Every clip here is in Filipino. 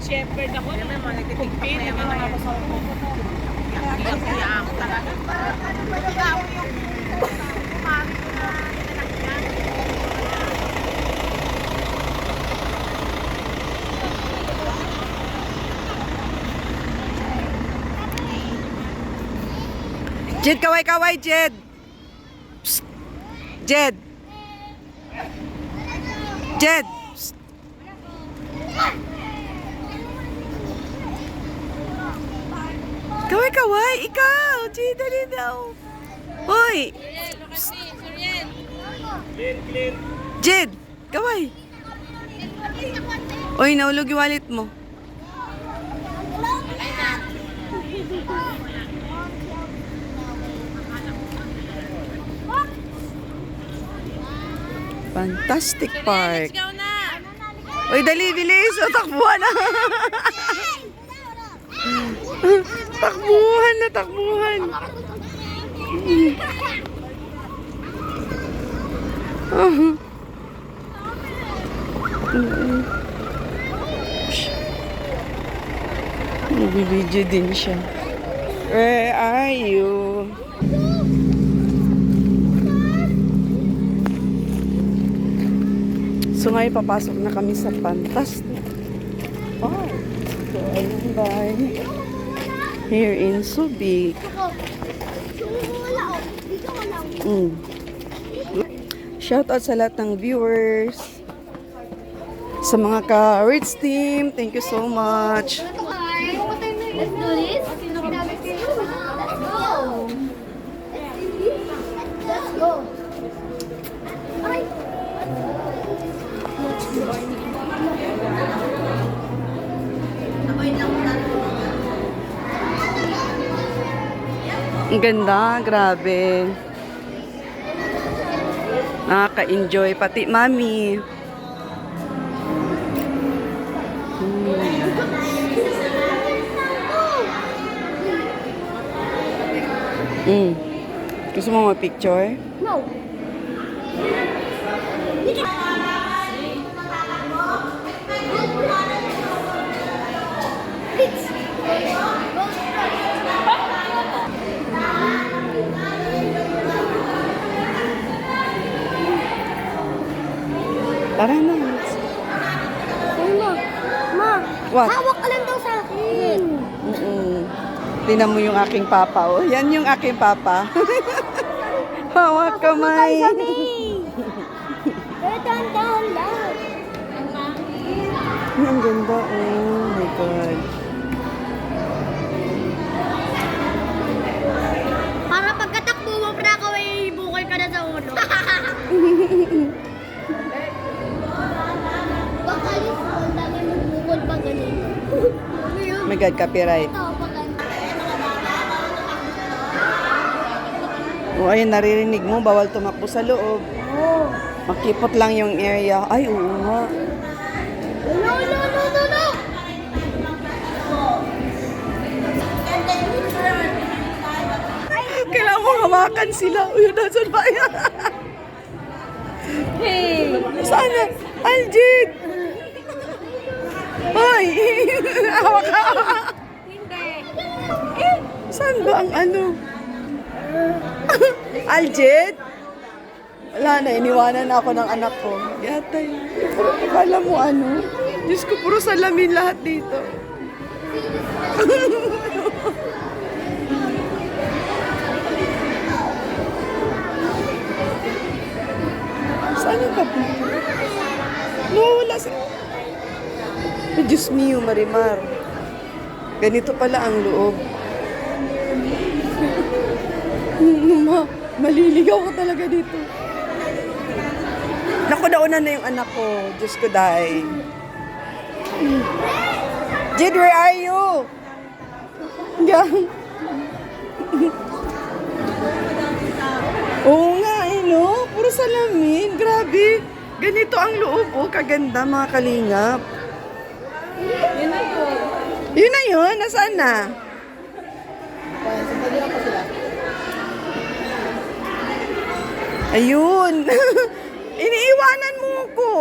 Shepherd ako. Kumpin. Hindi na mapasawag ko. Iyak-iyak ako talaga. Ano ba yung gawin yung kumari ko na inanakyan? Jed, kaway-kaway, Jed. Psst. Jed. Jed. Psst. Kaway-kaway, ikaw. Jed, dali daw. Hoy. Psst. Jed, kaway. Oy, naulog yung wallet mo. Fantastic Park. Let's go na! Uy, dali, bilis. O, takbuhan na. Takbuhan na, takbuhan. Nag-video din siya. Where are you? So ngayon papasok na kami sa Fantastic Park. So ayun ba? Here in Subic. Shout out sa lahat ng viewers. Sa mga ka-Rich team, thank you so much. Let's do this. Let's go. Let's go. Ay. Ang ganda, grabe. Nakaka-enjoy, pati mami. Gusto mo mag-picture? No. Tara na. Ma, What? hawak ka lang daw sa akin. Tingnan mo yung aking papa. Oh. Yan yung aking papa. Hawak kamay. Pero dahan-dahan lang. Ang ganda. Oh my God. Para pagkatakbo mo, prako ay bukol ka na sa ulo. Baka yung dami mo bukol pa ganito. Oh my God, copyright. Oh, ayun, naririnig mo. Bawal tumakbo sa loob. Oh. Makipot lang yung area. Ay, oo nga. No, no, no, no, no! Kailangan mo hawakan sila. Uy, nasan ba yan? Hey! Sana? Aljit! Hoy! Hawak ka! Hindi! Saan ba ang ano? Aljit? Wala na, iniwanan na ako ng anak ko. Yatay. Pero akala mo ano? Diyos ko, puro salamin lahat dito. Saan yung kapo? Nawawala si... Oh, Diyos mio, Marimar. Ganito pala ang loob. Maliligaw ko talaga dito. Naku, nauna na yung anak ko. Diyos ko, dahi. Jed, where are you? Yan. Oo nga, eh, no? Puro salamin. Grabe. Ganito ang loob, oh. Kaganda, mga kalingap. Yun na yun. Yun na yun. Nasaan na? Ayun. Iniiwanan mo ko.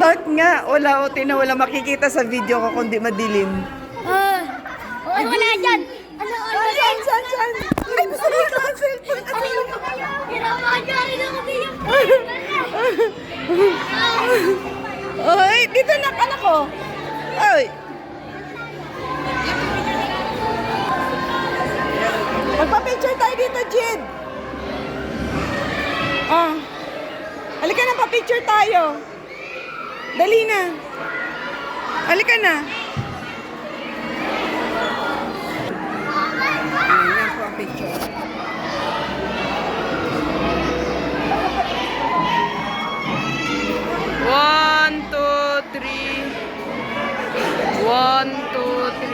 dark nga. Wala, wala makikita sa video ko kundi madilim. Wala dyan. Ano? Saan? Ay, gusto mo ito ang cellphone. Kinamagari na kami yung Oy, dito na, anak ko. Oy. Magpa-picture tayo dito, Jid. Halika na, pa-picture tayo. Dali na. Halika na. Ayan po ang picture. One, two, three. 1, 2, 3.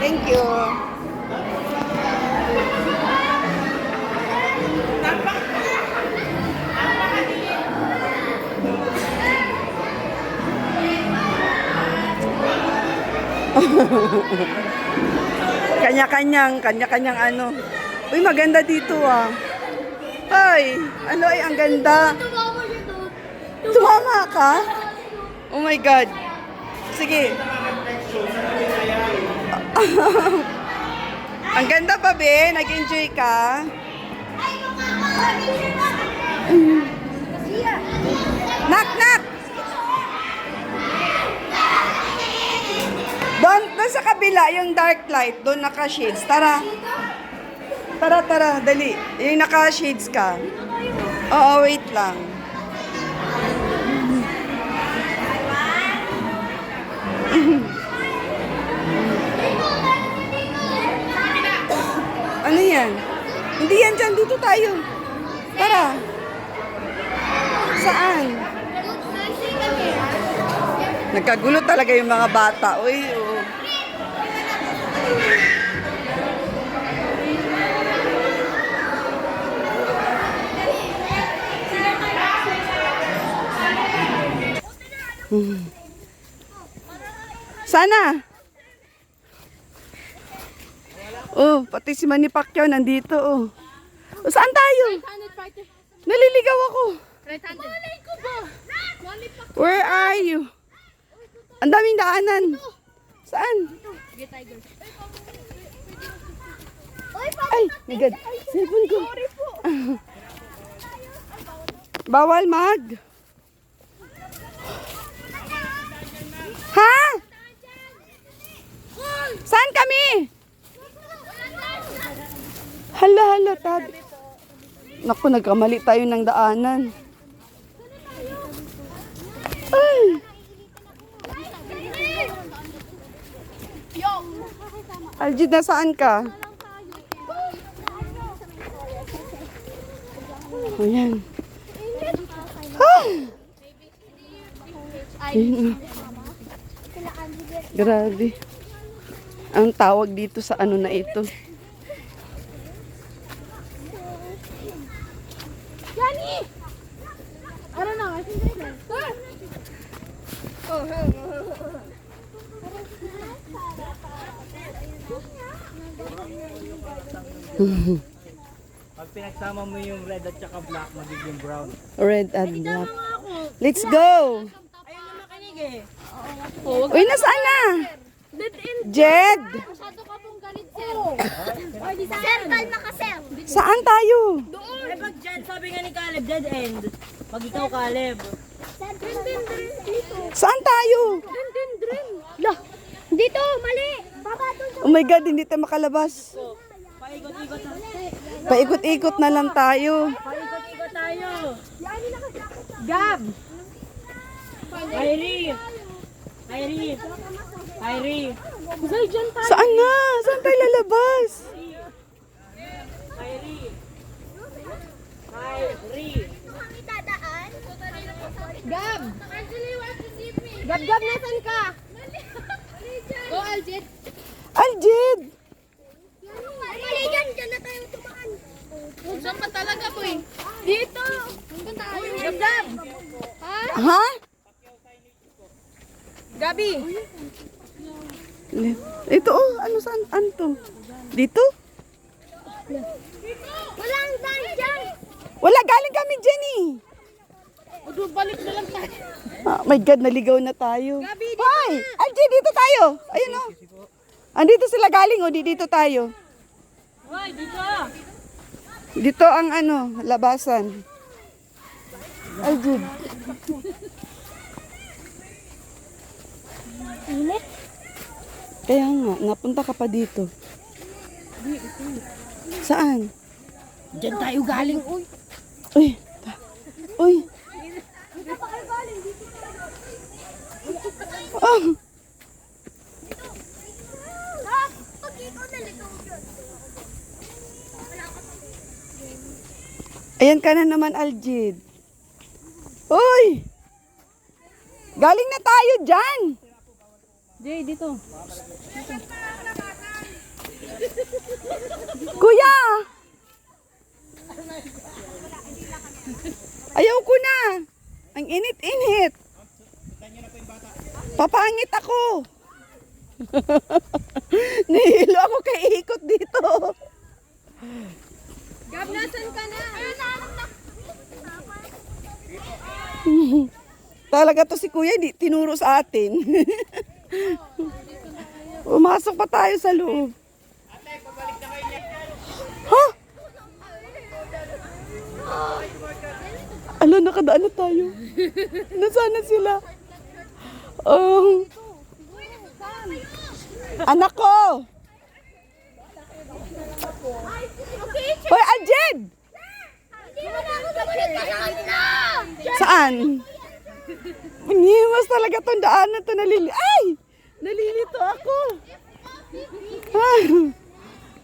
Thank you. Kanya-kanyang ano. Uy, maganda dito ah. Ay, ano ay ang ganda. tumama siya doon. Tumama ka? Oh my God. Sige. Ang ganda pa, be. Nag-enjoy ka? Ay, makakawin siya. Knock! Doon sa kabila, yung dark light, doon naka-shades. Tara, dali. Yung naka-shades ka. Oo, wait lang. Ano yan? Hindi yan dyan, dito tayo. Tara. Saan? Nagkagulo talaga yung mga bata. Uy, oo. Sana. Oh, pati si Manny Pacquiao nandito, oh. Saan tayo? Naliligaw ako. Malay ko ba? Where are you? Ang daming daanan. Saan? Ay, my God. Cellphone ko. Bawal mag. Ha? Saan kami? Hala, tad. Naku, nagkamali tayo ng daanan. Ay. Aljid, nasaan ka? Ayan. Ah! Ayun. Grabe. Ang tawag dito sa ano na ito. Johnny! I don't know. I think it's Pag pinagsama mo yung red at saka black, magiging brown. Red and black. Let's go! Ayun na makinig eh. Uy, nasaan na? Dead end. Jed! Masyado ka pong galit, sir. Sir, kalma ka, sir. Saan tayo? Eh pag dyan, sabi nga ni Caleb, dead end. Pag ikaw Caleb. Dito. Saan tayo? Lah, dito, mali. Baba doon. Oh my God, hindi tayo makalabas. Paikot-ikot na. Paikot-ikot na lang tayo. Paikot-ikot tayo. Gab! Kyrie! Saan na? Saan tayo lalabas? Kyrie! Kami dadaan. Gab! Gab, nasan ka? Go, Aljit. Aljid! Mali dyan, dyan na tayo tumaan. Saan pa talaga po eh? Dito. Gab! Ha? Gabi! Ito oh, ano saan? Ano to? Dito? Walang daan dyan. Wala, galing kami dyan eh. magbalik na lang tayo. Oh my God, naligaw na tayo. Hoy! Algie, dito tayo. Ayun o. Andito sila galing o, dito tayo. Hoy, dito. Dito ang ano, labasan. Algie. Init. Kaya nga, napunta ka pa dito. Saan? Diyan tayo galing. Uy. Uy. Uy. Oh. Ayan ka na naman, Aljid. Uy! Galing na tayo dyan! Jay, dito. Kuya! Ayaw ko na! Ang init-init! Papangit ako! Nahilo ako kay ikot dito. Gab, nasan ka na? Talaga to si Kuya, di tinuro sa atin. Umasok pa tayo sa loob. Ha? Ala, nakadaan na tayo. Nasaan na sila? Anak ko! Hoy, Aljed! Saan? Piniwas talaga tong daanan to. Ay! Nalilito ako. Ah,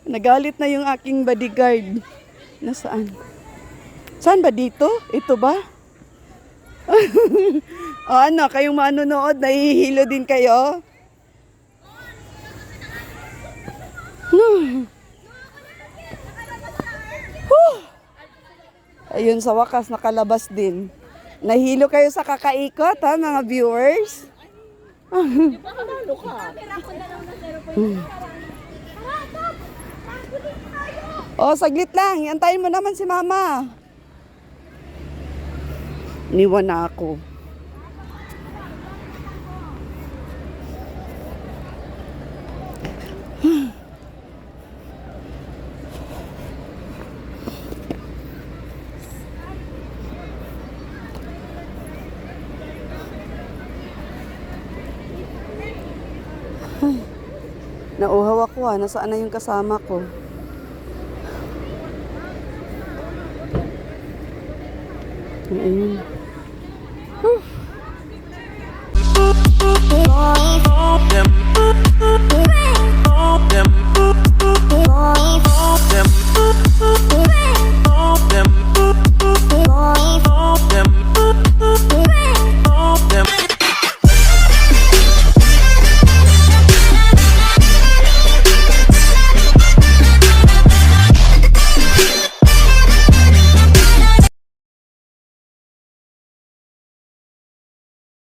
nagalit na yung aking bodyguard. Nasaan? Saan ba dito? Ito ba? O ano, kayong manonood, nahihilo din kayo? Ayun, sa wakas, nakalabas din. Nahilo kayo sa kakaikot, ha, mga viewers? Oh, saglit lang. Antayin mo naman si Mama. Niwan na ako. Nauhaw ako ha. Nasaan na yung kasama ko? Ayun. Them